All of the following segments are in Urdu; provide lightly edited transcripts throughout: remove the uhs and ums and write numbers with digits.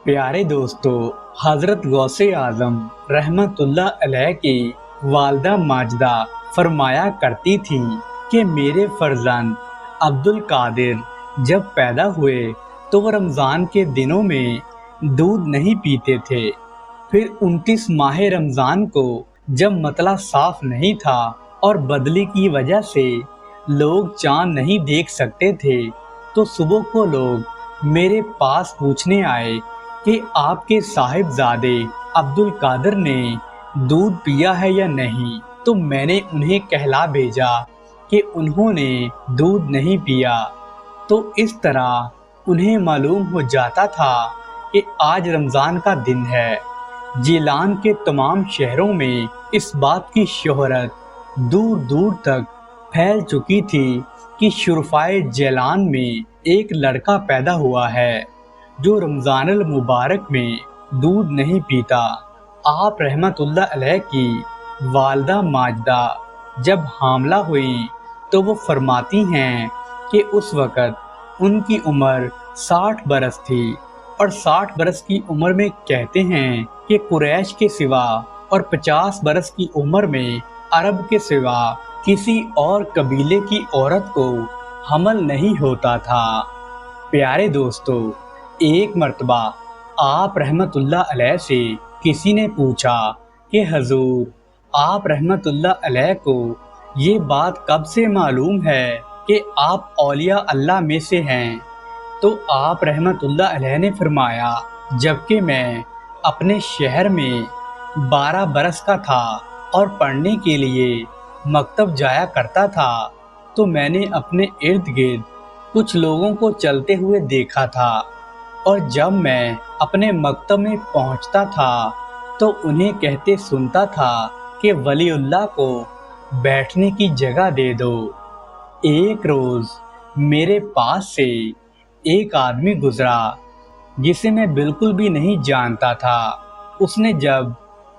پیارے دوستو، حضرت غوث اعظم رحمتullah علیہ کی والدہ ماجدہ فرمایا کرتی تھیں کہ میرے فرزند عبد القادر جب پیدا ہوئے تو وہ رمضان کے دنوں میں دودھ نہیں پیتے تھے۔ پھر 29 ماہ رمضان کو جب مطلع صاف نہیں تھا اور بدلی کی وجہ سے لوگ چاند نہیں دیکھ سکتے تھے تو صبح کو لوگ میرے پاس پوچھنے آئے کہ آپ کے صاحبزادے عبد القادر نے دودھ پیا ہے یا نہیں، تو میں نے انہیں کہلا بھیجا کہ انہوں نے دودھ نہیں پیا۔ تو اس طرح انہیں معلوم ہو جاتا تھا کہ آج رمضان کا دن ہے۔ جیلان کے تمام شہروں میں اس بات کی شہرت دور دور تک پھیل چکی تھی کہ شرفائے جیلان میں ایک لڑکا پیدا ہوا ہے جو رمضان المبارک میں دودھ نہیں پیتا۔ آپ رحمتullah علیہ کی والدہ ماجدہ جب حاملہ ہوئیں تو وہ فرماتی ہیں کہ اس وقت ان کی عمر 60 برس تھی، اور 60 برس کی عمر میں کہتے ہیں کہ قریش کے سوا اور 50 برس کی عمر میں عرب کے سوا کسی اور قبیلے کی عورت کو حمل نہیں ہوتا تھا۔ پیارے دوستو، ایک مرتبہ آپ رحمتullah علیہ سے کسی نے پوچھا کہ حضور، آپ رحمتullah علیہ کو یہ بات کب سے معلوم ہے کہ آپ اولیاء اللہ میں سے ہیں؟ تو آپ رحمتullah علیہ نے فرمایا، جبکہ میں اپنے شہر میں 12 برس کا تھا اور پڑھنے کے لیے مکتب جایا کرتا تھا تو میں نے اپنے ارد گرد کچھ لوگوں کو چلتے ہوئے دیکھا تھا، اور جب میں اپنے مکتب میں پہنچتا تھا تو انہیں کہتے سنتا تھا کہ ولی اللہ کو بیٹھنے کی جگہ دے دو۔ ایک روز میرے پاس سے ایک آدمی گزرا جسے میں بالکل بھی نہیں جانتا تھا۔ اس نے جب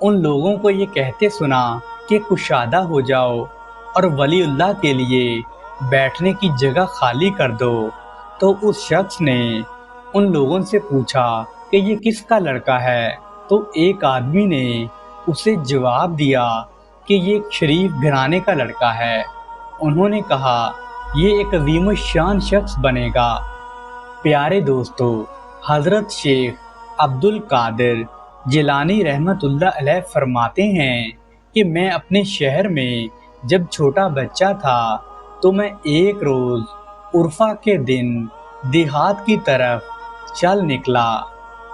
ان لوگوں کو یہ کہتے سنا کہ کشادہ ہو جاؤ اور ولی اللہ کے لیے بیٹھنے کی جگہ خالی کر دو، تو اس شخص نے ان لوگوں سے پوچھا کہ یہ کس کا لڑکا ہے؟ تو ایک آدمی نے اسے جواب دیا کہ یہ ایک شریف گھرانے کا لڑکا ہے۔ انہوں نے کہا، یہ ایک عظیم الشان شخص بنے گا۔ پیارے دوستو، حضرت شیخ عبد القادر جیلانی رحمتullah علیہ فرماتے ہیں کہ میں اپنے شہر میں جب چھوٹا بچہ تھا تو میں ایک روز عرفہ کے دن دیہات کی طرف چل نکلا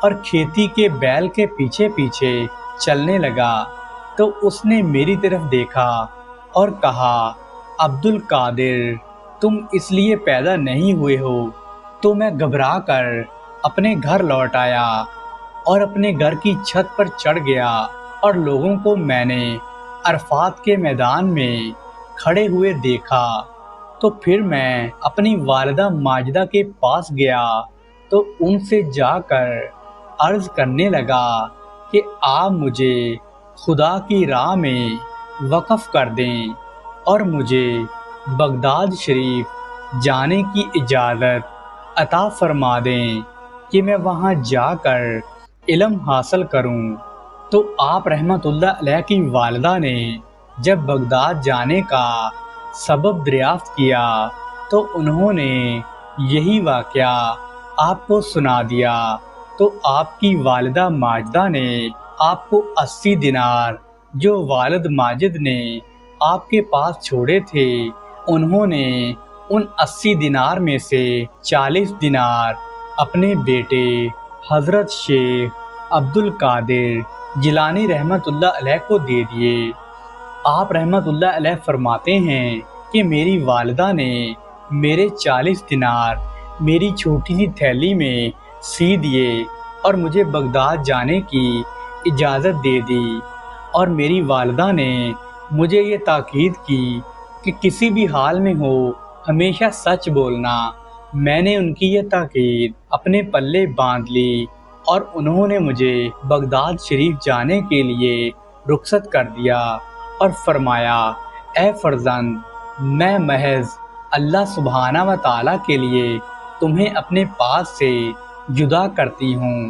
اور کھیتی کے بیل کے پیچھے پیچھے چلنے لگا، تو اس نے میری طرف دیکھا اور کہا، عبد القادر، تم اس لیے پیدا نہیں ہوئے ہو۔ تو میں گھبرا کر اپنے گھر لوٹ آیا اور اپنے گھر کی چھت پر چڑھ گیا، اور لوگوں کو میں نے عرفات کے میدان میں کھڑے ہوئے دیکھا۔ تو پھر میں اپنی والدہ ماجدہ کے پاس گیا تو ان سے جا کر عرض کرنے لگا کہ آپ مجھے خدا کی راہ میں وقف کر دیں اور مجھے بغداد شریف جانے کی اجازت عطا فرما دیں کہ میں وہاں جا کر علم حاصل کروں۔ تو آپ رحمتullah علیہ کی والدہ نے جب بغداد جانے کا سبب دریافت کیا تو انہوں نے یہی واقعہ آپ کو سنا دیا۔ تو آپ کی والدہ ماجدہ نے آپ کو 80 دینار جو والد ماجد نے آپ کے پاس چھوڑے تھے، انہوں نے ان 80 دینار میں سے 40 دینار اپنے بیٹے حضرت شیخ عبد القادر جیلانی رحمتullah علیہ کو دے دیے۔ آپ رحمتullah علیہ فرماتے ہیں کہ میری والدہ نے میرے 40 دینار میری چھوٹی سی تھیلی میں سی دیے اور مجھے بغداد جانے کی اجازت دے دی، اور میری والدہ نے مجھے یہ تاکید کی کہ کسی بھی حال میں ہو ہمیشہ سچ بولنا۔ میں نے ان کی یہ تاکید اپنے پلے باندھ لی اور انہوں نے مجھے بغداد شریف جانے کے لیے رخصت کر دیا اور فرمایا، اے فرزند، میں محض اللہ سبحانہ و تعالیٰ کے لیے تمہیں اپنے پاس سے جدا کرتی ہوں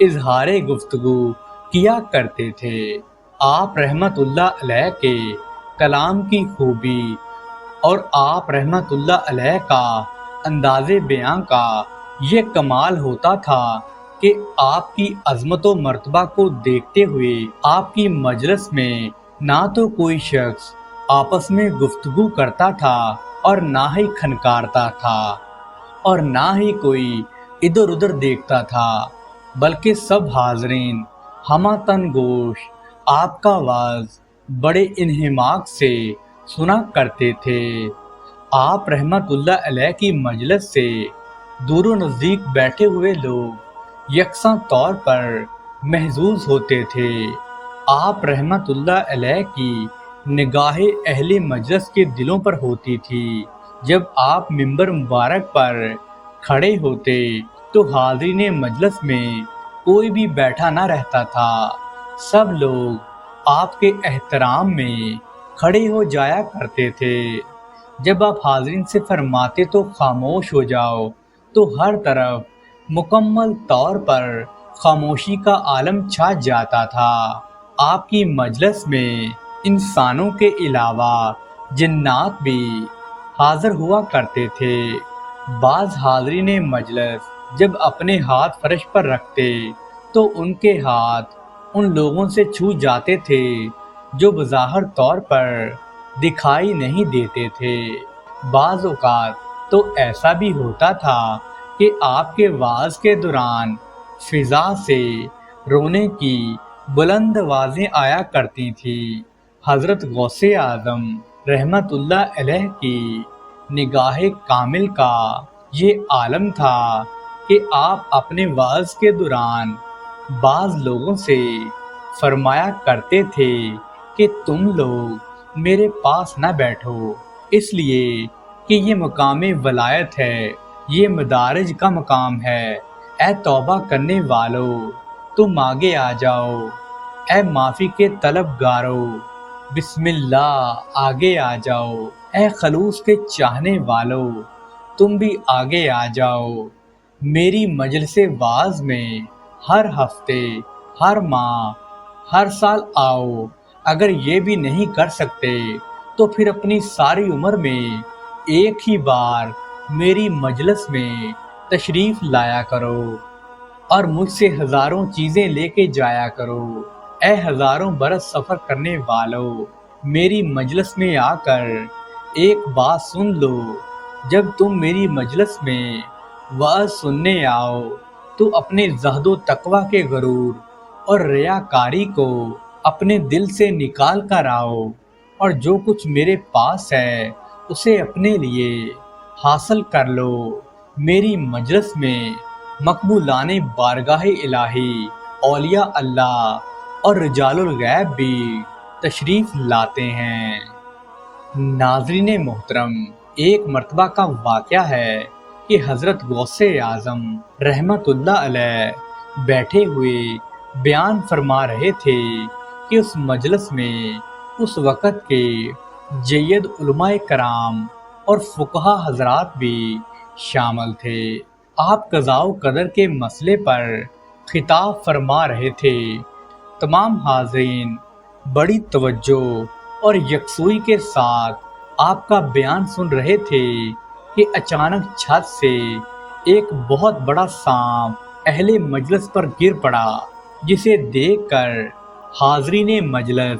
اظہار گفتگو کیا کرتے تھے۔ آپ رحمت اللہ علیہ کے کلام کی خوبی اور آپ رحمت اللہ علیہ کا انداز بیان کا یہ کمال ہوتا تھا کہ آپ کی عظمت و مرتبہ کو دیکھتے ہوئے آپ کی مجلس میں نہ تو کوئی شخص آپس میں گفتگو کرتا تھا اور نہ ہی کھنکارتا تھا اور نہ ہی کوئی ادھر ادھر دیکھتا تھا، بلکہ سب حاضرین ہمہ تن گوش آپ کا واعظ بڑے انہماک سے سنا کرتے تھے۔ آپ رحمت اللہ علیہ کی مجلس سے دور و نزدیک بیٹھے ہوئے لوگ یکساں طور پر محظوظ ہوتے تھے۔ آپ رحمت اللہ علیہ کی نگاہ اہل مجلس کے دلوں پر ہوتی تھی۔ جب آپ منبر مبارک پر کھڑے ہوتے تو حاضرین مجلس میں کوئی بھی بیٹھا نہ رہتا تھا، سب لوگ آپ کے احترام میں کھڑے ہو جایا کرتے تھے۔ جب آپ حاضرین سے فرماتے تو خاموش ہو جاؤ تو ہر طرف مکمل طور پر خاموشی کا عالم چھا جاتا تھا۔ آپ کی مجلس میں انسانوں کے علاوہ جنات بھی حاضر ہوا کرتے تھے۔ بعض حاضرین مجلس جب اپنے ہاتھ فرش پر رکھتے تو ان کے ہاتھ ان لوگوں سے چھو جاتے تھے جو بظاہر طور پر دکھائی نہیں دیتے تھے۔ بعض اوقات تو ایسا بھی ہوتا تھا کہ آپ کے وعظ کے دوران فضا سے رونے کی بلند آوازیں آیا کرتی تھیں۔ حضرت غوث اعظم رحمت اللہ علیہ کی نگاہ کامل کا یہ عالم تھا کہ آپ اپنے وعظ کے دوران بعض لوگوں سے فرمایا کرتے تھے کہ تم لوگ میرے پاس نہ بیٹھو، اس لیے کہ یہ مقام ولایت ہے، یہ مدارج کا مقام ہے۔ اے توبہ کرنے والو تم آگے آ جاؤ، اے معافی کے طلبگارو بسم اللہ آگے آ جاؤ، اے خلوص کے چاہنے والو تم بھی آگے آ جاؤ۔ میری مجلس وعظ میں ہر ہفتے، ہر ماہ، ہر سال آؤ۔ اگر یہ بھی نہیں کر سکتے تو پھر اپنی ساری عمر میں ایک ہی بار میری مجلس میں تشریف لایا کرو اور مجھ سے ہزاروں چیزیں لے کے جایا کرو۔ اے ہزاروں برس سفر کرنے والو، میری مجلس میں آ کر ایک بات سن لو۔ جب تم میری مجلس میں وعظ سننے آؤ تو اپنے زہد و تقویٰ کے غرور اور ریاکاری کو اپنے دل سے نکال کر آؤ، اور جو کچھ میرے پاس ہے اسے اپنے لیے حاصل کر لو۔ میری مجلس میں مقبولان بارگاہ الہی، اولیاء اللہ اور رجال الغیب بھی تشریف لاتے ہیں۔ ناظرین محترم، ایک مرتبہ کا واقعہ ہے کہ حضرت غوث اعظم رحمت اللہ علیہ بیٹھے ہوئے بیان فرما رہے تھے کہ اس مجلس میں اس وقت کے جید علماء کرام اور فقہا حضرات بھی شامل تھے۔ آپ قضاء و قدر کے مسئلے پر خطاب فرما رہے تھے۔ تمام حاضرین بڑی توجہ اور یکسوئی کے ساتھ آپ کا بیان سن رہے تھے کہ اچانک چھت سے ایک بہت بڑا سانپ اہل مجلس پر گر پڑا، جسے دیکھ کر حاضرین مجلس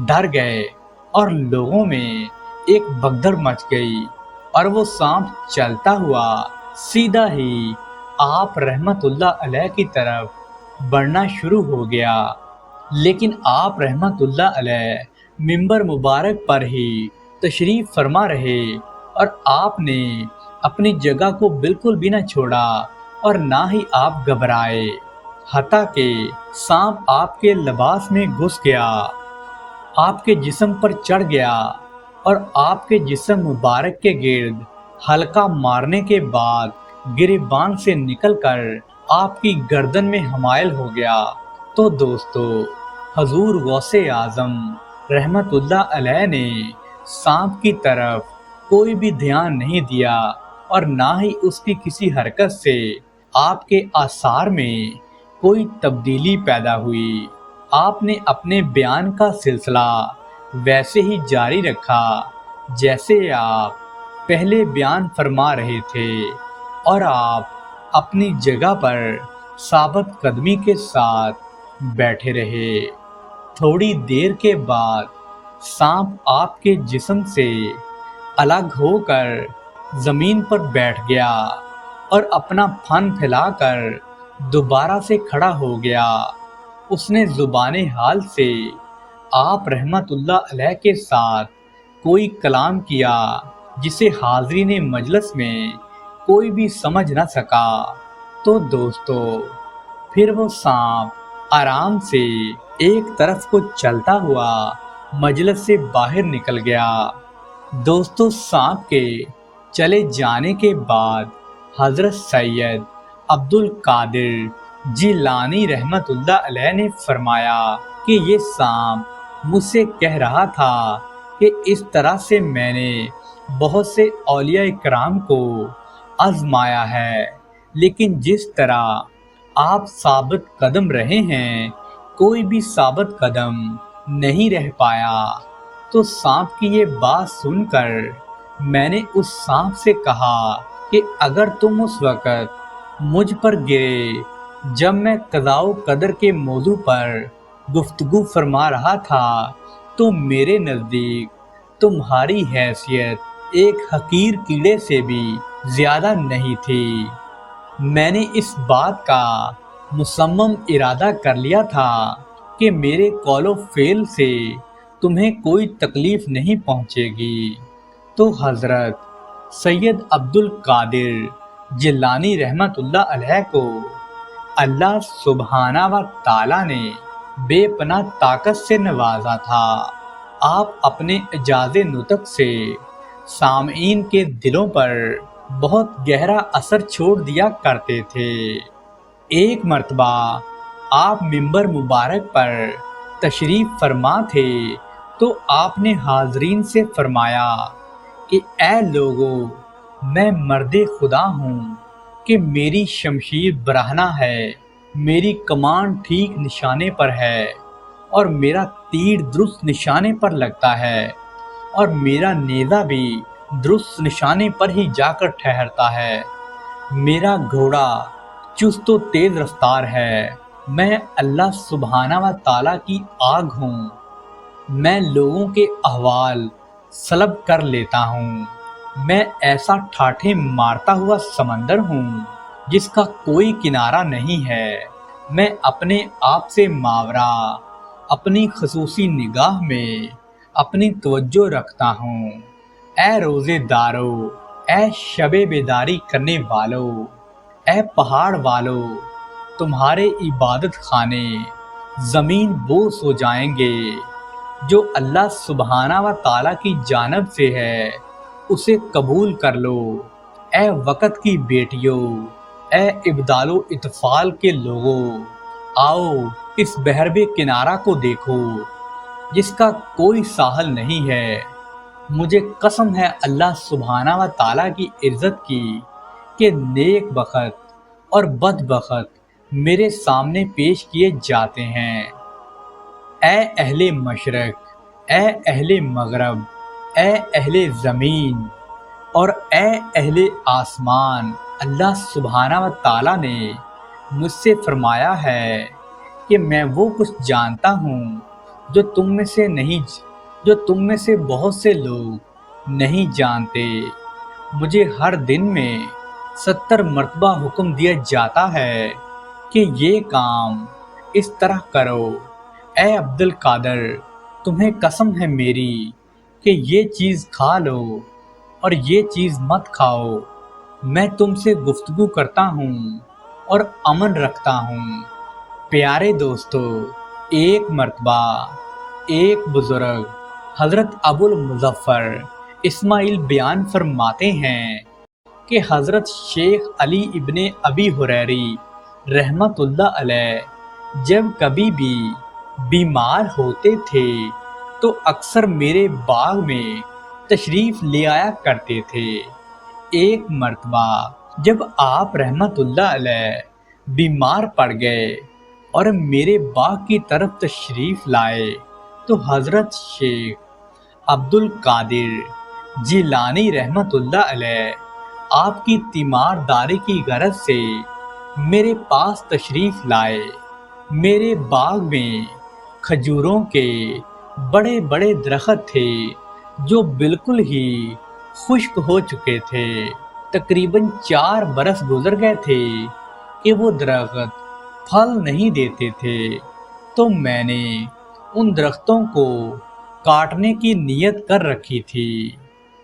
ڈر گئے اور لوگوں میں ایک بھگدڑ مچ گئی، اور وہ سانپ چلتا ہوا سیدھا ہی آپ رحمت اللہ علیہ کی طرف بڑھنا شروع ہو گیا۔ لیکن آپ رحمت اللہ علیہ منبر مبارک پر ہی تشریف فرما رہے اور آپ نے اپنی جگہ کو بالکل بھی نہ چھوڑا اور نہ ہی آپ گھبرائے، حتیٰ کہ سانپ آپ کے لباس میں گھس گیا، آپ کے جسم پر چڑھ گیا اور آپ کے جسم مبارک کے گرد حلقہ مارنے کے بعد گریبان سے نکل کر آپ کی گردن میں حمائل ہو گیا۔ تو دوستو، حضور غوث اعظم رحمت اللہ علیہ نے سانپ کی طرف کوئی بھی دھیان نہیں دیا اور نہ ہی اس کی کسی حرکت سے آپ کے آثار میں کوئی تبدیلی پیدا ہوئی۔ آپ نے اپنے بیان کا سلسلہ ویسے ہی جاری رکھا جیسے آپ پہلے بیان فرما رہے تھے، اور آپ اپنی جگہ پر ثابت قدمی کے ساتھ بیٹھے رہے۔ تھوڑی دیر کے بعد سانپ آپ کے جسم سے الگ ہو کر زمین پر بیٹھ گیا اور اپنا پھن پھیلا کر دوبارہ سے کھڑا ہو گیا۔ اس نے زبان حال سے آپ رحمت اللہ علیہ کے ساتھ کوئی کلام کیا جسے حاضرین مجلس میں کوئی بھی سمجھ نہ سکا۔ تو دوستو، پھر وہ سانپ آرام سے ایک طرف کو چلتا ہوا مجلس سے باہر نکل گیا۔ دوستو، سانپ کے چلے جانے کے بعد حضرت سید عبد القادر جیلانی رحمت اللہ علیہ نے فرمایا کہ یہ سانپ مجھ سے کہہ رہا تھا کہ اس طرح سے میں نے بہت سے اولیاء کرام کو آزمایا ہے، لیکن جس طرح آپ ثابت قدم رہے ہیں کوئی بھی ثابت قدم نہیں رہ پایا۔ تو سانپ کی یہ بات سن کر میں نے اس سانپ سے کہا کہ اگر تم اس وقت مجھ پر گرے جب میں قضاء و قدر کے موضوع پر گفتگو فرما رہا تھا تو میرے نزدیک تمہاری حیثیت ایک حقیر کیڑے سے بھی زیادہ نہیں تھی۔ میں نے اس بات کا مصمم ارادہ کر لیا تھا کہ میرے قول و فعل سے تمہیں کوئی تکلیف نہیں پہنچے گی۔ تو حضرت سید عبد القادر جیلانی رحمت اللہ علیہ کو اللہ سبحانہ و تعالی نے بے پناہ طاقت سے نوازا تھا۔ آپ اپنے اعجاز نطق سے سامعین کے دلوں پر بہت گہرا اثر چھوڑ دیا کرتے تھے۔ ایک مرتبہ آپ منبر مبارک پر تشریف فرما تھے تو آپ نے حاضرین سے فرمایا کہ اے لوگو، میں مرد خدا ہوں کہ میری شمشیر برہنہ ہے، میری کمان ٹھیک نشانے پر ہے اور میرا تیر درست نشانے پر لگتا ہے، اور میرا نیزہ بھی درست نشانے پر ہی جا کر ٹھہرتا ہے۔ میرا گھوڑا چست و تیز رفتار ہے۔ میں اللہ سبحانہ و تعالیٰ کی آگ ہوں۔ میں لوگوں کے احوال سلب کر لیتا ہوں۔ میں ایسا ٹھاٹھے مارتا ہوا سمندر ہوں جس کا کوئی کنارہ نہیں ہے۔ میں اپنے آپ سے ماورا اپنی خصوصی نگاہ میں اپنی توجہ رکھتا ہوں۔ اے روزے دارو، اے شب بیداری کرنے والو، اے پہاڑ والو، تمہارے عبادت خانے زمین بوس ہو جائیں گے۔ جو اللہ سبحانہ و تعالیٰ کی جانب سے ہے اسے قبول کر لو۔ اے وقت کی بیٹیوں، اے ابدال و اطفال کے لوگوں، آؤ اس بحر بے کنارہ کو دیکھو جس کا کوئی ساحل نہیں ہے۔ مجھے قسم ہے اللہ سبحانہ و تعالیٰ کی عزت کی کہ نیک بخت اور بد بخت میرے سامنے پیش کیے جاتے ہیں۔ اے اہل مشرق، اے اہل مغرب، اے اہل زمین اور اے اہل آسمان، اللہ سبحانہ و تعالیٰ نے مجھ سے فرمایا ہے کہ میں وہ کچھ جانتا ہوں جو تم میں سے بہت سے لوگ نہیں جانتے۔ مجھے ہر دن میں 70 مرتبہ حکم دیا جاتا ہے کہ یہ کام اس طرح کرو۔ اے عبد القادر، تمہیں قسم ہے میری کہ یہ چیز کھا لو اور یہ چیز مت کھاؤ۔ میں تم سے گفتگو کرتا ہوں اور امن رکھتا ہوں۔ پیارے دوستو، ایک مرتبہ ایک بزرگ حضرت ابو المظفر اسماعیل بیان فرماتے ہیں کہ حضرت شیخ علی ابن ابی حریری رحمت اللہ علیہ جب کبھی بھی بیمار ہوتے تھے تو اکثر میرے باغ میں تشریف لے آیا کرتے تھے۔ ایک مرتبہ جب آپ رحمت اللہ علیہ بیمار پڑ گئے اور میرے باغ کی طرف تشریف لائے تو حضرت شیخ عبد القادر جیلانی رحمت اللہ علیہ آپ کی تیمار داری کی غرض سے میرے پاس تشریف لائے۔ میرے باغ میں کھجوروں کے بڑے بڑے درخت تھے جو بالکل ہی خشک ہو چکے تھے۔ تقریباً 4 برس گزر گئے تھے کہ وہ درخت پھل نہیں دیتے تھے، تو میں نے ان درختوں کو کاٹنے کی نیت کر رکھی تھی۔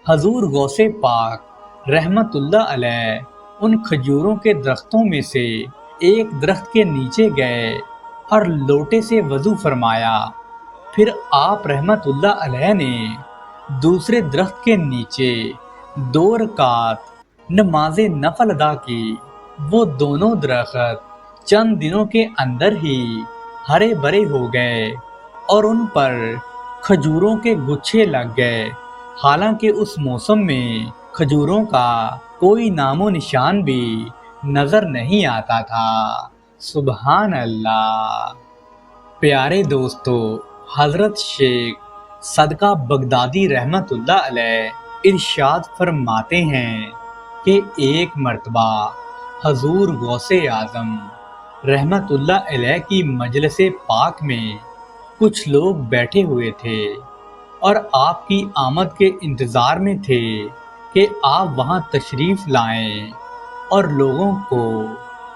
حضور غوث پاک رحمت اللہ علیہ ان کھجوروں کے درختوں میں سے ایک درخت کے نیچے گئے اور لوٹے سے وضو فرمایا۔ پھر آپ رحمت اللہ علیہ نے دوسرے درخت کے نیچے 2 رکعت نماز نفل ادا کی۔ وہ دونوں درخت چند دنوں کے اندر ہی ہرے بھرے ہو گئے اور ان پر کھجوروں کے گچھے لگ گئے، حالانکہ اس موسم میں کھجوروں کا کوئی نام و نشان بھی نظر نہیں آتا تھا۔ سبحان اللہ۔ پیارے دوستو، حضرت شیخ صدقہ بغدادی رحمت اللہ علیہ ارشاد فرماتے ہیں کہ ایک مرتبہ حضور غوث اعظم رحمت اللہ علیہ کی مجلس پاک میں کچھ لوگ بیٹھے ہوئے تھے اور آپ کی آمد کے انتظار میں تھے کہ آپ وہاں تشریف لائیں اور لوگوں کو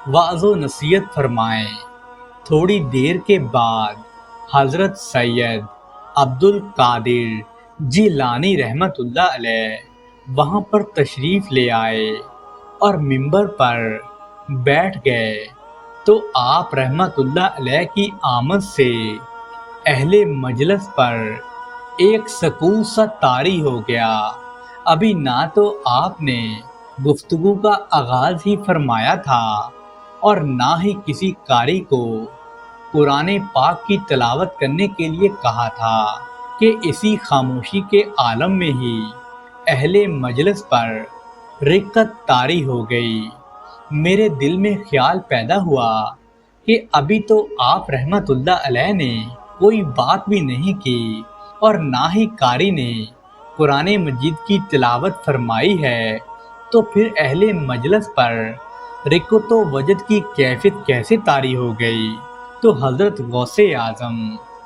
وعظ و نصیحت فرمائیں۔ تھوڑی دیر کے بعد حضرت سید عبد القادر جیلانی رحمت اللہ علیہ وہاں پر تشریف لے آئے اور منبر پر بیٹھ گئے، تو آپ رحمت اللہ علیہ کی آمد سے اہل مجلس پر ایک سکون سا طاری ہو گیا۔ ابھی نہ تو آپ نے گفتگو کا آغاز ہی فرمایا تھا اور نہ ہی کسی قاری کو قرآن پاک کی تلاوت کرنے کے لیے کہا تھا کہ اسی خاموشی کے عالم میں ہی اہل مجلس پر رقت طاری ہو گئی۔ میرے دل میں خیال پیدا ہوا کہ ابھی تو آپ رحمت اللہ علیہ نے کوئی بات بھی نہیں کی اور نہ ہی قاری نے قرآن مجید کی تلاوت فرمائی ہے، تو پھر اہل مجلس پر رقت و وجد کی کیفیت کیسے طاری ہو گئی؟ تو حضرت غوث اعظم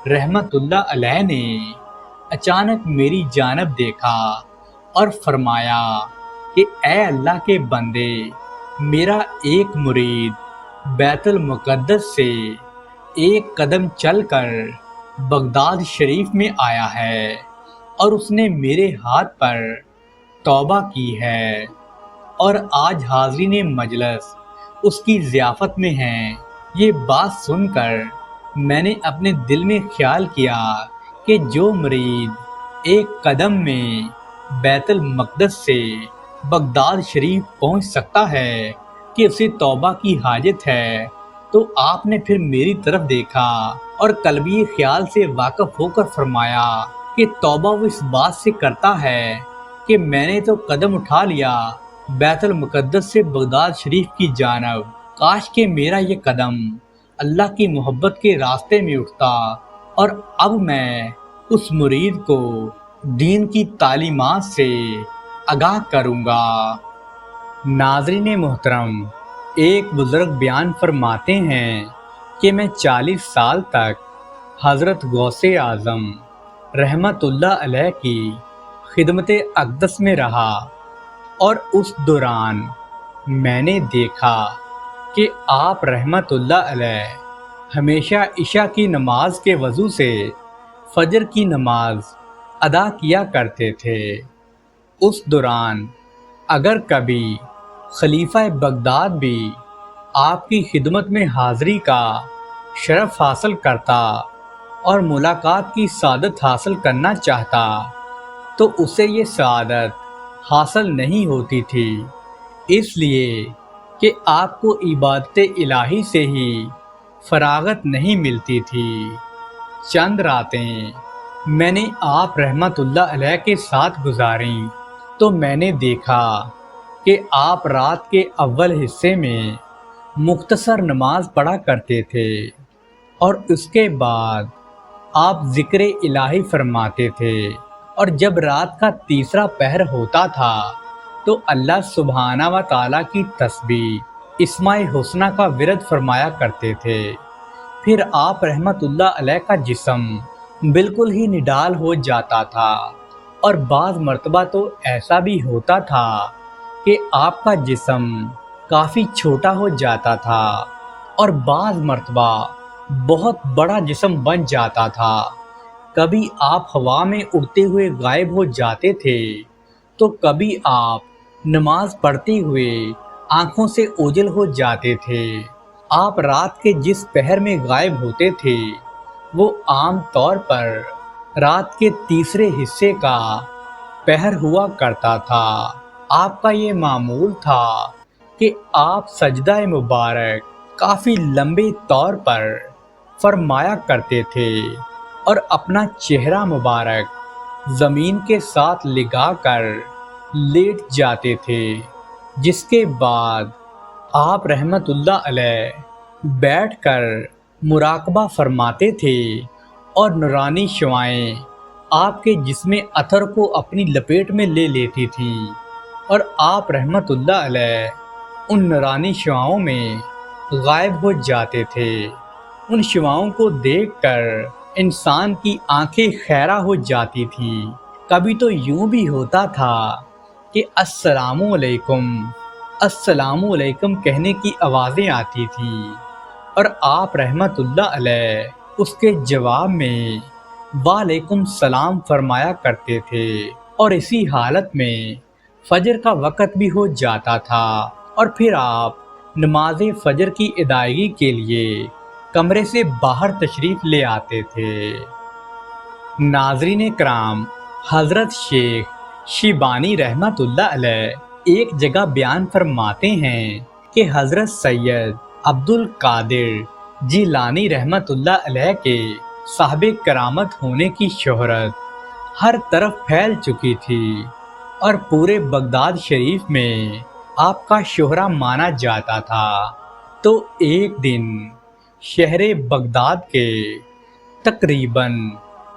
رحمت اللہ علیہ نے اچانک میری جانب دیکھا اور فرمایا کہ اے اللہ کے بندے، میرا ایک مرید بیت المقدس سے ایک قدم چل کر بغداد شریف میں آیا ہے اور اس نے میرے ہاتھ پر توبہ کی ہے، اور آج حاضرین مجلس اس کی ضیافت میں ہیں۔ یہ بات سن کر میں نے اپنے دل میں خیال کیا کہ جو مرید ایک قدم میں بیت المقدس سے بغداد شریف پہنچ سکتا ہے کہ اسے توبہ کی حاجت ہے، تو آپ نے پھر میری طرف دیکھا اور قلبی خیال سے واقف ہو کر فرمایا کہ توبہ وہ اس بات سے کرتا ہے کہ میں نے تو قدم اٹھا لیا بیت المقدس سے بغداد شریف کی جانب، کاش کہ میرا یہ قدم اللہ کی محبت کے راستے میں اٹھتا، اور اب میں اس مرید کو دین کی تعلیمات سے آگاہ کروں گا۔ ناظرین محترم، ایک بزرگ بیان فرماتے ہیں کہ میں 40 سال تک حضرت غوث اعظم رحمت اللہ علیہ کی خدمت اقدس میں رہا، اور اس دوران میں نے دیکھا کہ آپ رحمت اللہ علیہ ہمیشہ عشاء کی نماز کے وضو سے فجر کی نماز ادا کیا کرتے تھے۔ اس دوران اگر کبھی خلیفہ بغداد بھی آپ کی خدمت میں حاضری کا شرف حاصل کرتا اور ملاقات کی سعادت حاصل کرنا چاہتا، تو اسے یہ سعادت حاصل نہیں ہوتی تھی، اس لیے کہ آپ کو عبادت الہی سے ہی فراغت نہیں ملتی تھی۔ چند راتیں میں نے آپ رحمت اللہ علیہ کے ساتھ گزاریں تو میں نے دیکھا کہ آپ رات کے اول حصے میں مختصر نماز پڑھا کرتے تھے اور اس کے بعد آپ ذکر الہی فرماتے تھے، اور جب رات کا تیسرا پہر ہوتا تھا تو اللہ سبحانہ و تعالیٰ کی تسبیح اسماء حسنہ کا ورد فرمایا کرتے تھے۔ پھر آپ رحمت اللہ علیہ کا جسم بالکل ہی نڈال ہو جاتا تھا، اور بعض مرتبہ تو ایسا بھی ہوتا تھا کہ آپ کا جسم کافی چھوٹا ہو جاتا تھا، اور بعض مرتبہ بہت بڑا جسم بن جاتا تھا۔ کبھی آپ ہوا میں اڑتے ہوئے غائب ہو جاتے تھے، تو کبھی آپ نماز پڑھتے ہوئے آنکھوں سے اوجھل ہو جاتے تھے۔ آپ رات کے جس پہر میں غائب ہوتے تھے وہ عام طور پر رات کے تیسرے حصے کا پہر ہوا کرتا تھا۔ آپ کا یہ معمول تھا کہ آپ سجدہ مبارک کافی لمبے طور پر فرمایا کرتے تھے، اور اپنا چہرہ مبارک زمین کے ساتھ لگا کر لیٹ جاتے تھے، جس کے بعد آپ رحمت اللہ علیہ بیٹھ کر مراقبہ فرماتے تھے، اور نورانی شعائیں آپ کے جسم اطہر کو اپنی لپیٹ میں لے لیتی تھیں، اور آپ رحمت اللہ علیہ ان نورانی شعاؤں میں غائب ہو جاتے تھے۔ ان شعاؤں کو دیکھ کر انسان کی آنکھیں خیرہ ہو جاتی تھی۔ کبھی تو یوں بھی ہوتا تھا کہ السلام علیکم، السلام علیکم کہنے کی آوازیں آتی تھیں، اور آپ رحمت اللہ علیہ اس کے جواب میں وعلیکم السلام فرمایا کرتے تھے، اور اسی حالت میں فجر کا وقت بھی ہو جاتا تھا، اور پھر آپ نماز فجر کی ادائیگی کے لیے کمرے سے باہر تشریف لے آتے تھے۔ ناظرین کرام، حضرت شیخ شیبانی رحمت اللہ علیہ ایک جگہ بیان فرماتے ہیں کہ حضرت سید عبد القادر جیلانی رحمت اللہ علیہ کے صاحب کرامت ہونے کی شہرت ہر طرف پھیل چکی تھی، اور پورے بغداد شریف میں آپ کا شہرہ مانا جاتا تھا۔ تو ایک دن شہر بغداد کے تقریباً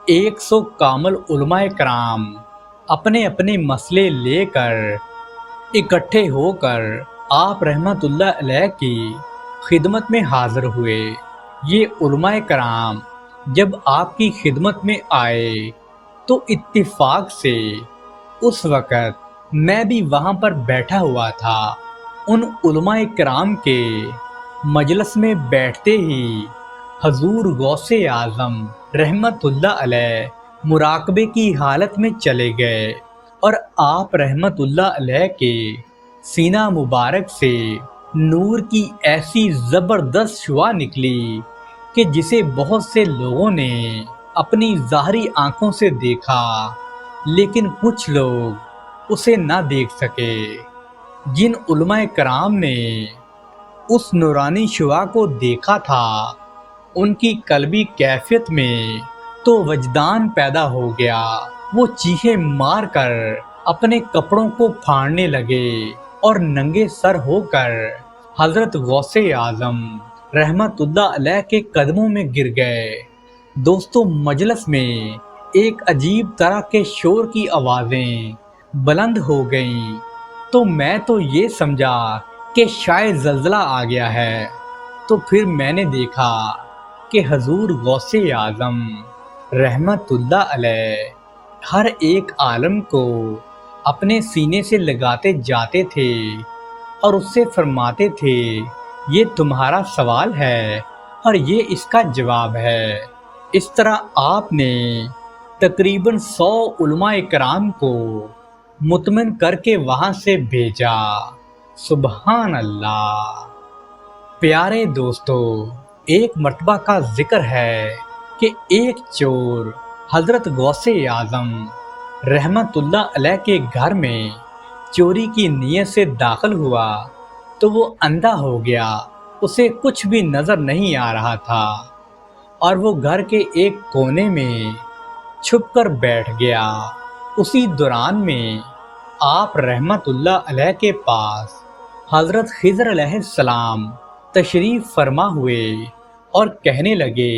100 کامل علماء کرام اپنے اپنے مسئلے لے کر اکٹھے ہو کر آپ رحمت اللہ علیہ کی خدمت میں حاضر ہوئے۔ یہ علماء کرام جب آپ کی خدمت میں آئے تو اتفاق سے اس وقت میں بھی وہاں پر بیٹھا ہوا تھا۔ ان علماء کرام کے مجلس میں بیٹھتے ہی حضور غوث اعظم رحمت اللہ علیہ مراقبے کی حالت میں چلے گئے، اور آپ رحمت اللہ علیہ کے سینہ مبارک سے نور کی ایسی زبردست شعاع نکلی کہ جسے بہت سے لوگوں نے اپنی ظاہری آنکھوں سے دیکھا، لیکن کچھ لوگ اسے نہ دیکھ سکے۔ جن علماء کرام نے اس نورانی شعاع کو دیکھا تھا، ان کی قلبی کیفیت میں تو وجدان پیدا ہو گیا۔ وہ چیخیں مار کر اپنے کپڑوں کو پھاڑنے لگے، اور ننگے سر ہو کر حضرت غوث اعظم رحمت اللہ علیہ کے قدموں میں گر گئے۔ دوستو، مجلس میں ایک عجیب طرح کے شور کی آوازیں بلند ہو گئیں، تو میں تو یہ سمجھا کہ شاید زلزلہ آ گیا ہے۔ تو پھر میں نے دیکھا کہ حضور غوث اعظم رحمت اللہ علیہ ہر ایک عالم کو اپنے سینے سے لگاتے جاتے تھے، اور اس سے فرماتے تھے یہ تمہارا سوال ہے اور یہ اس کا جواب ہے۔ اس طرح آپ نے تقریباً 100 علماء کرام کو مطمئن کر کے وہاں سے بھیجا۔ سبحان اللہ۔ پیارے دوستو، ایک مرتبہ کا ذکر ہے کہ ایک چور حضرت غوث اعظم رحمت اللہ علیہ کے گھر میں چوری کی نیت سے داخل ہوا تو وہ اندھا ہو گیا، اسے کچھ بھی نظر نہیں آ رہا تھا، اور وہ گھر کے ایک کونے میں چھپ کر بیٹھ گیا۔ اسی دوران میں آپ رحمت اللہ علیہ کے پاس حضرت خضر علیہ السلام تشریف فرما ہوئے، اور کہنے لگے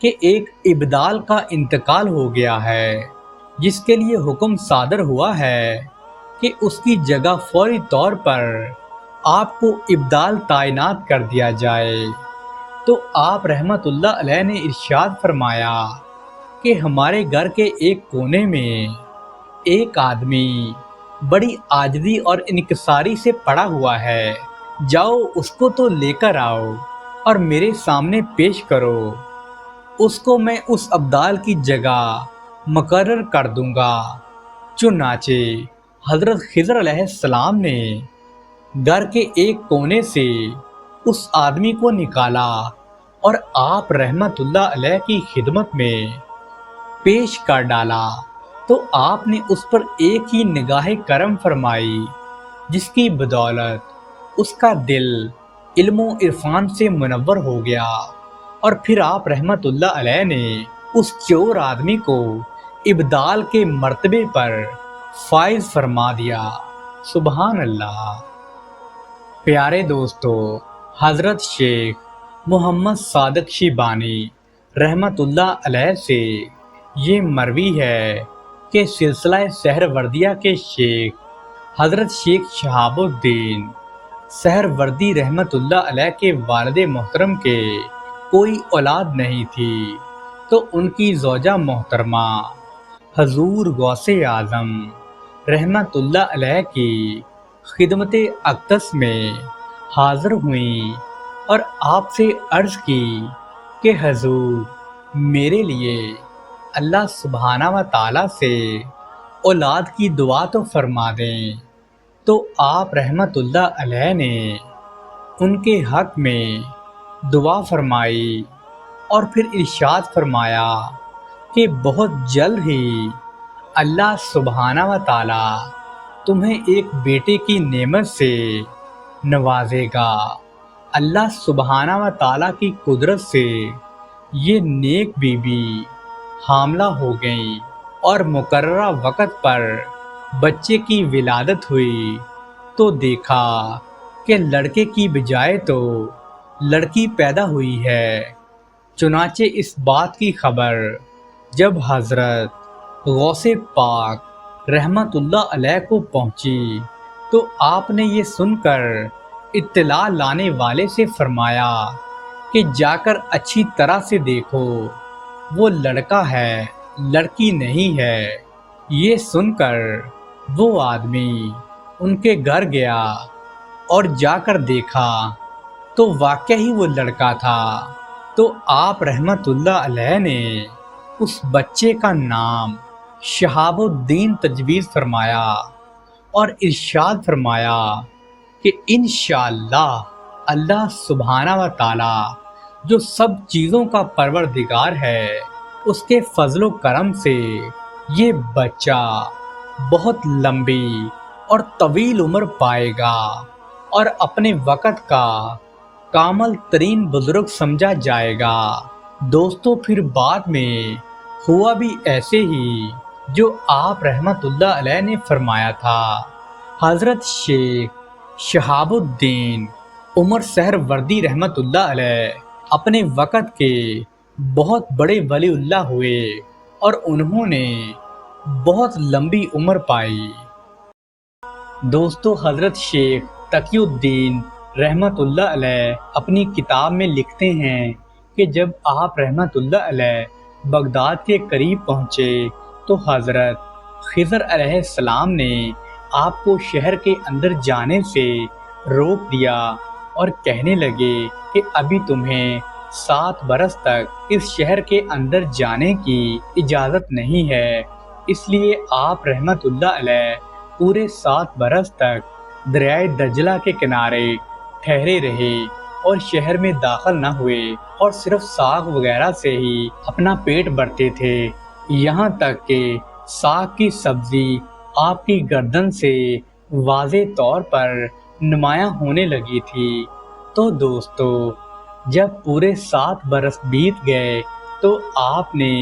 کہ ایک ابدال کا انتقال ہو گیا ہے جس کے لیے حکم صادر ہوا ہے کہ اس کی جگہ فوری طور پر آپ کو ابدال تعینات کر دیا جائے۔ تو آپ رحمت اللہ علیہ نے ارشاد فرمایا کہ ہمارے گھر کے ایک کونے میں ایک آدمی بڑی عاجزی اور انکساری سے پڑا ہوا ہے، جاؤ اس کو تو لے کر آؤ اور میرے سامنے پیش کرو، اس کو میں اس ابدال کی جگہ مقرر کر دوں گا۔ چنانچہ حضرت خضر علیہ السلام نے گھر کے ایک کونے سے اس آدمی کو نکالا اور آپ رحمت اللہ علیہ کی خدمت میں پیش کر ڈالا، تو آپ نے اس پر ایک ہی نگاہ کرم فرمائی جس کی بدولت اس کا دل علم و عرفان سے منور ہو گیا، اور پھر آپ رحمت اللہ علیہ نے اس چور آدمی کو ابدال کے مرتبے پر فائز فرما دیا۔ سبحان اللہ۔ پیارے دوستو، حضرت شیخ محمد صادق شیبانی رحمت اللہ علیہ سے یہ مروی ہے کہ سلسلہ سہروردیہ کے شیخ حضرت شیخ شہاب الدین سہروردی رحمت اللہ علیہ کے والد محترم کے کوئی اولاد نہیں تھی، تو ان کی زوجہ محترمہ حضور غوث اعظم رحمت اللہ علیہ کی خدمت اقدس میں حاضر ہوئیں اور آپ سے عرض کی کہ حضور میرے لیے اللہ سبحانہ و تعالیٰ سے اولاد کی دعا تو فرما دیں۔ تو آپ رحمت اللہ علیہ نے ان کے حق میں دعا فرمائی اور پھر ارشاد فرمایا کہ بہت جلد ہی اللہ سبحانہ و تعالیٰ تمہیں ایک بیٹے کی نعمت سے نوازے گا۔ اللہ سبحانہ و تعالیٰ کی قدرت سے یہ نیک بی بی حاملہ ہو گئیں اور مقررہ وقت پر بچے کی ولادت ہوئی، تو دیکھا کہ لڑکے کی بجائے تو لڑکی پیدا ہوئی ہے۔ چنانچہ اس بات کی خبر جب حضرت غوث پاک رحمت اللہ علیہ کو پہنچی، تو آپ نے یہ سن کر اطلاع لانے والے سے فرمایا کہ جا کر اچھی طرح سے دیکھو، وہ لڑکا ہے، لڑکی نہیں ہے۔ یہ سن کر وہ آدمی ان کے گھر گیا اور جا کر دیکھا تو واقعی ہی وہ لڑکا تھا۔ تو آپ رحمت اللہ علیہ نے اس بچے کا نام شہاب الدین تجویز فرمایا اور ارشاد فرمایا کہ انشاءاللہ اللہ سبحانہ و تعالی جو سب چیزوں کا پروردگار ہے، اس کے فضل و کرم سے یہ بچہ بہت لمبی اور طویل عمر پائے گا اور اپنے وقت کا کامل ترین بزرگ سمجھا جائے گا۔ دوستو، پھر بعد میں ہوا بھی ایسے ہی جو آپ رحمت اللہ علیہ نے فرمایا تھا۔ حضرت شیخ شہاب الدین عمر سہروردی رحمت اللہ علیہ اپنے وقت کے بہت بڑے ولی اللہ ہوئے اور انہوں نے بہت لمبی عمر پائی۔ دوستو، حضرت شیخ تقی الدین رحمت اللہ علیہ اپنی کتاب میں لکھتے ہیں کہ جب آپ رحمت اللہ علیہ بغداد کے قریب پہنچے تو حضرت خضر علیہ السلام نے آپ کو شہر کے اندر جانے سے روک دیا اور کہنے لگے کہ ابھی تمہیں 7 برس تک اس شہر کے اندر جانے کی اجازت نہیں ہے، اس لیے آپ رحمت اللہ علیہ پورے 7 برس تک دریائے دجلہ کے کنارے ٹھہرے رہے اور شہر میں داخل نہ ہوئے اور صرف ساگ وغیرہ سے ہی اپنا پیٹ بھرتے تھے، یہاں تک کہ ساگ کی سبزی آپ کی گردن سے واضح طور پر نمایاں ہونے لگی تھی۔ تو دوستو، جب پورے 7 برس بیت گئے تو آپ نے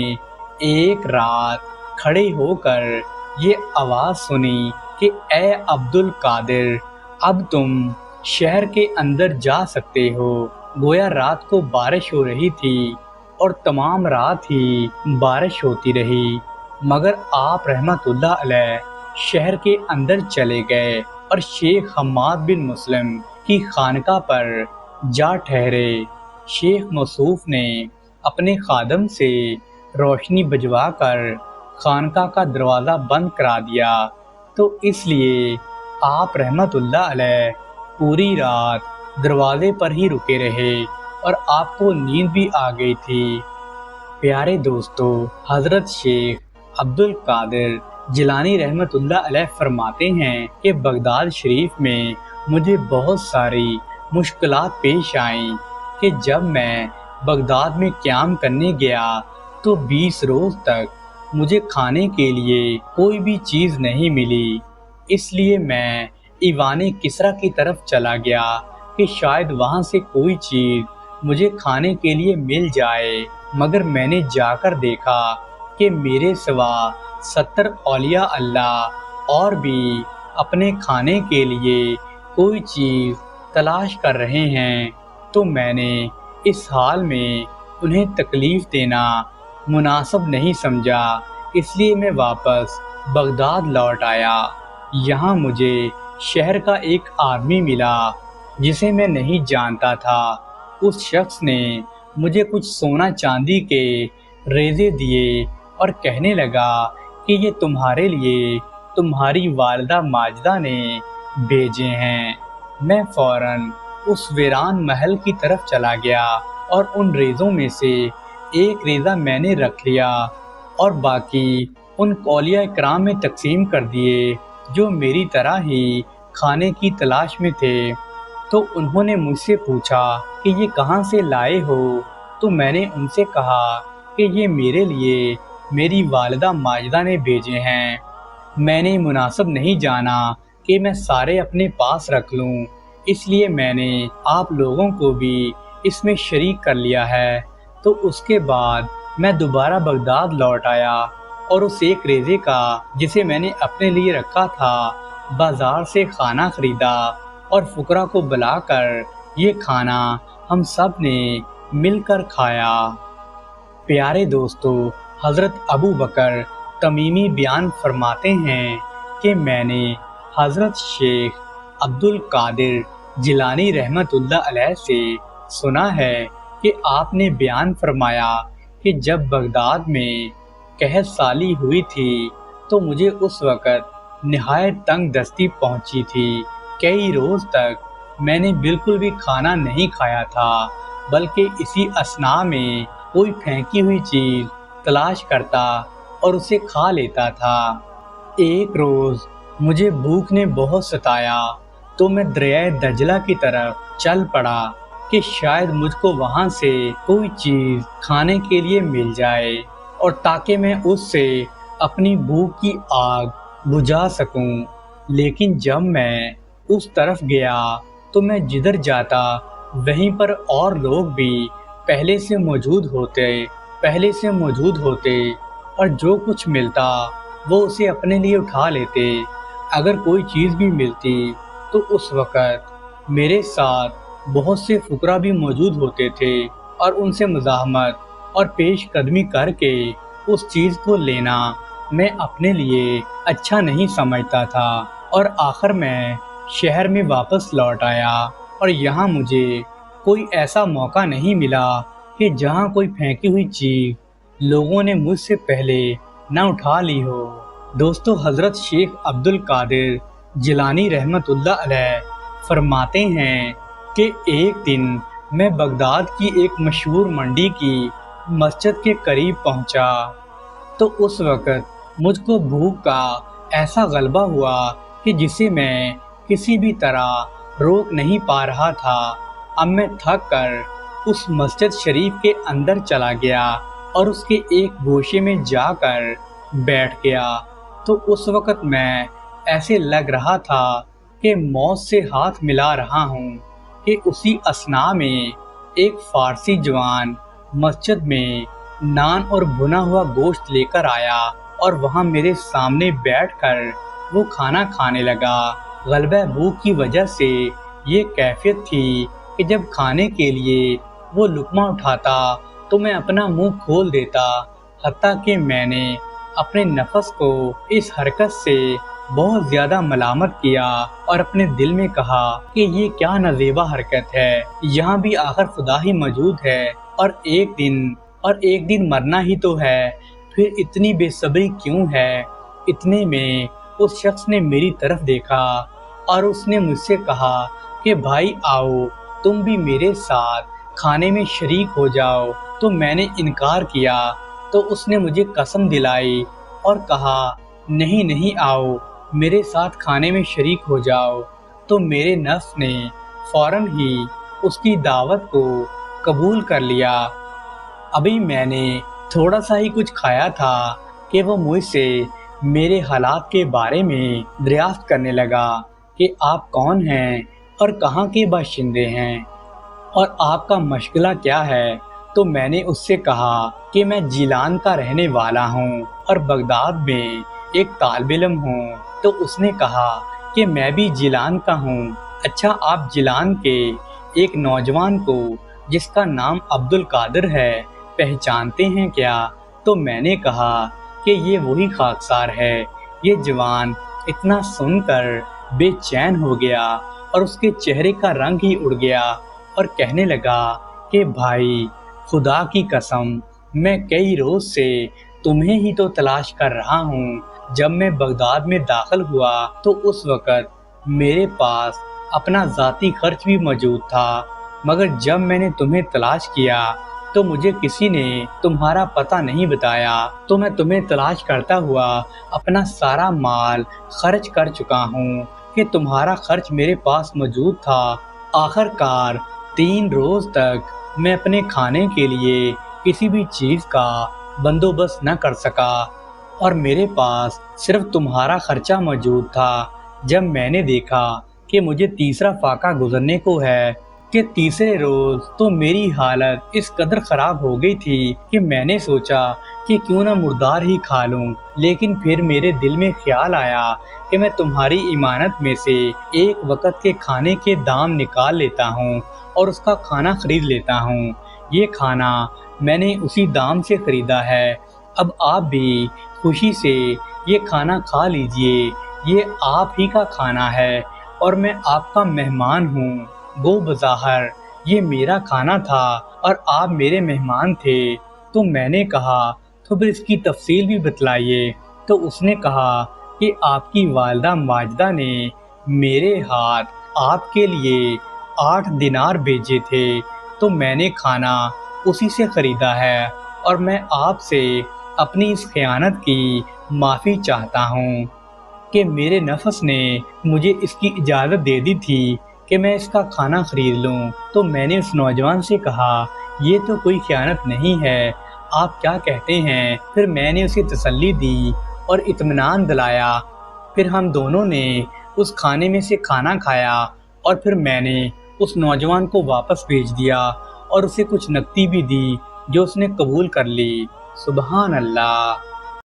ایک رات کھڑے ہو کر یہ آواز سنی کہ اے عبد القادر، اب تم شہر کے اندر جا سکتے ہو۔ گویا رات کو بارش ہو رہی تھی اور تمام رات ہی بارش ہوتی رہی، مگر آپ رحمت اللہ علیہ شہر کے اندر چلے گئے اور شیخ حماد بن مسلم کی خانقاہ پر جا ٹھہرے۔ شیخ موصوف نے اپنے خادم سے روشنی بجھوا کر خانقاہ کا دروازہ بند کرا دیا، تو اس لیے آپ رحمت اللہ علیہ پوری رات دروازے پر ہی رکے رہے اور آپ کو نیند بھی آ گئی تھی۔ پیارے دوستو، حضرت شیخ عبد القادر جیلانی رحمت اللہ علیہ فرماتے ہیں کہ بغداد شریف میں مجھے بہت ساری مشکلات پیش آئیں کہ جب میں بغداد میں قیام کرنے گیا تو 20 روز تک مجھے کھانے کے لیے کوئی بھی چیز نہیں ملی۔ اس لیے میں ایوان کسریٰ کی طرف چلا گیا کہ شاید وہاں سے کوئی چیز مجھے کھانے کے لیے مل جائے، مگر میں نے جا کر دیکھا کہ میرے سوا 70 اولیاء اللہ اور بھی اپنے کھانے کے لیے کوئی چیز تلاش کر رہے ہیں، تو میں نے اس حال میں انہیں تکلیف دینا مناسب نہیں سمجھا، اس لیے میں واپس بغداد لوٹ آیا۔ یہاں مجھے شہر کا ایک آدمی ملا جسے میں نہیں جانتا تھا۔ اس شخص نے مجھے کچھ سونا چاندی کے ریزے دیے اور کہنے لگا کہ یہ تمہارے لیے تمہاری والدہ ماجدہ نے بھیجے ہیں۔ میں فوراً اس ویران محل کی طرف چلا گیا اور ان ریزوں میں سے ایک ریزہ میں نے رکھ لیا اور باقی ان اولیاء کرام میں تقسیم کر دیے جو میری طرح ہی کھانے کی تلاش میں تھے۔ تو انہوں نے مجھ سے پوچھا کہ یہ کہاں سے لائے ہو؟ تو میں نے ان سے کہا کہ یہ میرے لیے میری والدہ ماجدہ نے بھیجے ہیں۔ میں نے مناسب نہیں جانا کہ میں سارے اپنے پاس رکھ لوں، اس لیے میں نے آپ لوگوں کو بھی اس میں شریک کر لیا ہے۔ تو اس کے بعد میں دوبارہ بغداد لوٹ آیا اور اس ایک ریزے کا جسے میں نے اپنے لیے رکھا تھا بازار سے کھانا خریدا اور فقراء کو بلا کر یہ کھانا ہم سب نے مل کر کھایا۔ پیارے دوستو، حضرت ابو بکر تمیمی بیان فرماتے ہیں کہ میں نے حضرت شیخ عبد القادر جیلانی رحمت اللہ علیہ سے سنا ہے کہ آپ نے بیان فرمایا کہ جب بغداد میں قحط سالی ہوئی تھی تو مجھے اس وقت نہایت تنگ دستی پہنچی تھی۔ کئی روز تک میں نے بالکل بھی کھانا نہیں کھایا تھا، بلکہ اسی اثناء میں کوئی پھینکی ہوئی چیز تلاش کرتا اور اسے کھا لیتا تھا۔ ایک روز مجھے بھوک نے بہت ستایا تو میں دریائے دجلہ کی طرف چل پڑا کہ شاید مجھ کو وہاں سے کوئی چیز کھانے کے لیے مل جائے اور تاکہ میں اس سے اپنی بھوک کی آگ بجھا سکوں۔ لیکن جب میں اس طرف گیا تو میں جدھر جاتا وہیں پر اور لوگ بھی پہلے سے موجود ہوتے اور جو کچھ ملتا وہ اسے اپنے لیے اٹھا لیتے۔ اگر کوئی چیز بھی ملتی تو اس وقت میرے ساتھ بہت سے فقراء بھی موجود ہوتے تھے اور ان سے مزاحمت اور پیش قدمی کر کے اس چیز کو لینا میں اپنے لیے اچھا نہیں سمجھتا تھا، اور آخر میں شہر میں واپس لوٹ آیا اور یہاں مجھے کوئی ایسا موقع نہیں ملا کہ جہاں کوئی پھینکی ہوئی چیز لوگوں نے مجھ سے پہلے نہ اٹھا لی ہو۔ دوستو، حضرت شیخ عبد القادر جیلانی رحمت اللہ علیہ فرماتے ہیں کہ ایک دن میں بغداد کی ایک مشہور منڈی کی مسجد کے قریب پہنچا تو اس وقت مجھ کو بھوک کا ایسا غلبہ ہوا کہ جسے میں کسی بھی طرح روک نہیں پا رہا تھا۔ اب میں تھک کر اس مسجد شریف کے اندر چلا گیا اور اس کے ایک گوشے میں جا کر بیٹھ گیا تو اس وقت میں ایسے لگ رہا تھا کہ موت سے ہاتھ ملا رہا ہوں کہ اسی اثناء میں ایک فارسی جوان مسجد میں نان اور بھنا ہوا گوشت لے کر آیا اور وہاں میرے سامنے بیٹھ کر وہ کھانا کھانے لگا۔ غلبہ بھوک کی وجہ سے یہ کیفیت تھی کہ جب کھانے کے لیے وہ لقمہ اٹھاتا تو میں اپنا منہ کھول دیتا، حتیٰ کہ میں نے اپنے نفس کو اس حرکت سے بہت زیادہ ملامت کیا اور اپنے دل میں کہا کہ یہ کیا نازیبا حرکت ہے، یہاں بھی آخر خدا ہی موجود ہے اور ایک دن مرنا ہی تو ہے، پھر اتنی بے صبری کیوں ہے۔ اتنے میں اس شخص نے میری طرف دیکھا اور اس نے مجھ سے کہا کہ بھائی آؤ تم بھی میرے ساتھ کھانے میں شریک ہو جاؤ۔ تو میں نے انکار کیا تو اس نے مجھے قسم دلائی اور کہا نہیں نہیں آؤ میرے ساتھ کھانے میں شریک ہو جاؤ۔ تو میرے نفس نے فوراً ہی اس کی دعوت کو قبول کر لیا۔ ابھی میں نے تھوڑا سا ہی کچھ کھایا تھا کہ وہ مجھ سے میرے حالات کے بارے میں دریافت کرنے لگا کہ آپ کون ہیں اور کہاں کے باشندے ہیں اور آپ کا مشغلہ کیا ہے۔ تو میں نے اس سے کہا کہ میں جیلان کا رہنے والا ہوں اور بغداد میں ایک طالب علم ہوں۔ تو اس نے کہا کہ میں بھی جیلان کا ہوں۔ اچھا آپ جیلان کے ایک نوجوان کو جس کا نام عبد القادر ہے پہچانتے ہیں کیا؟ تو میں نے کہا کہ یہ وہی خاکسار ہے۔ یہ جوان اتنا سن کر بے چین ہو گیا اور اس کے چہرے کا رنگ ہی اڑ گیا اور کہنے لگا کہ بھائی خدا کی قسم میں کئی روز سے تمہیں ہی تو تلاش کر رہا ہوں۔ جب میں بغداد میں داخل ہوا تو اس وقت میرے پاس اپنا ذاتی خرچ بھی موجود تھا، مگر جب میں نے تمہیں تلاش کیا تو مجھے کسی نے تمہارا پتہ نہیں بتایا، تو میں تمہیں تلاش کرتا ہوا اپنا سارا مال خرچ کر چکا ہوں کہ تمہارا خرچ میرے پاس موجود تھا۔ آخر کار 3 روز تک میں اپنے کھانے کے لیے کسی بھی چیز کا بندوبست نہ کر سکا اور میرے پاس صرف تمہارا خرچہ موجود تھا۔ جب میں نے دیکھا کہ مجھے تیسرا فاقہ گزرنے کو ہے کہ تیسرے روز تو میری حالت اس قدر خراب ہو گئی تھی کہ میں نے سوچا کہ کیوں نہ مردار ہی کھا لوں، لیکن پھر میرے دل میں خیال آیا کہ میں تمہاری امانت میں سے ایک وقت کے کھانے کے دام نکال لیتا ہوں اور اس کا کھانا خرید لیتا ہوں۔ یہ کھانا میں نے اسی دام سے خریدا ہے، اب آپ بھی خوشی سے یہ کھانا کھا لیجئے، یہ آپ ہی کا کھانا ہے اور میں آپ کا مہمان ہوں۔ گو بظاہر یہ میرا کھانا تھا اور آپ میرے مہمان تھے۔ تو میں نے کہا تو پھر اس کی تفصیل بھی بتلائیے۔ تو اس نے کہا کہ آپ کی والدہ ماجدہ نے میرے ہاتھ آپ کے لیے 8 دینار بھیجے تھے، تو میں نے کھانا اسی سے خریدا ہے اور میں آپ سے اپنی اس خیانت کی معافی چاہتا ہوں کہ میرے نفس نے مجھے اس کی اجازت دے دی تھی کہ میں اس کا کھانا خرید لوں۔ تو میں نے اس نوجوان سے کہا یہ تو کوئی خیانت نہیں ہے، آپ کیا کہتے ہیں؟ پھر میں نے اسے تسلی دی اور اطمینان دلایا۔ پھر ہم دونوں نے اس کھانے میں سے کھانا کھایا اور پھر میں نے اس نوجوان کو واپس بھیج دیا اور اسے کچھ نقدی بھی دی جو اس نے قبول کر لی۔ سبحان اللہ۔